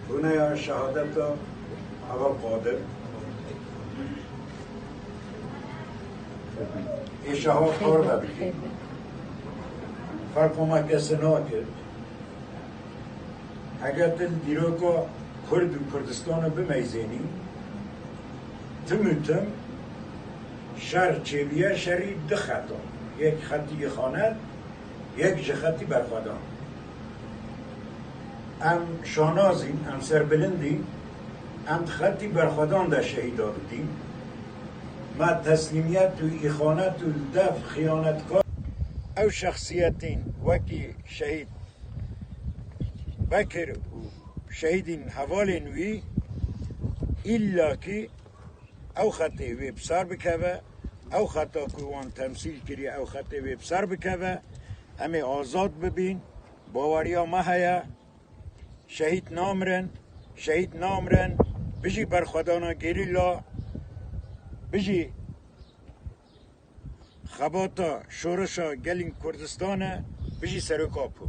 بنا شهادت اول قادر این شهادت کار ببینید فرق ما کسی نکرد اگر دل دیرو که کرد و کردستان رو بمیزینی تموتم شهر چویه شهری دو خطا یک خطی خانه یک خطی برخوادان ام شانازیم ام سربلندیم ام خطی برخوادان در شهیدا بودیم ما تسلیمیت و اخانت و دف خیانتکار او شخصیتین وکی شهید بکر و شهیدین حوال نوی ایلا که او خطی وی بسار بکوه او خطا که وان تمثیل کری او خطی وی بسار بکوه همه آزاد ببین باوریا ما هیا شهید نامرن بجی برخودانا گریلا بجی خباتا شورشا گلین کردستانه بجی سرکاپو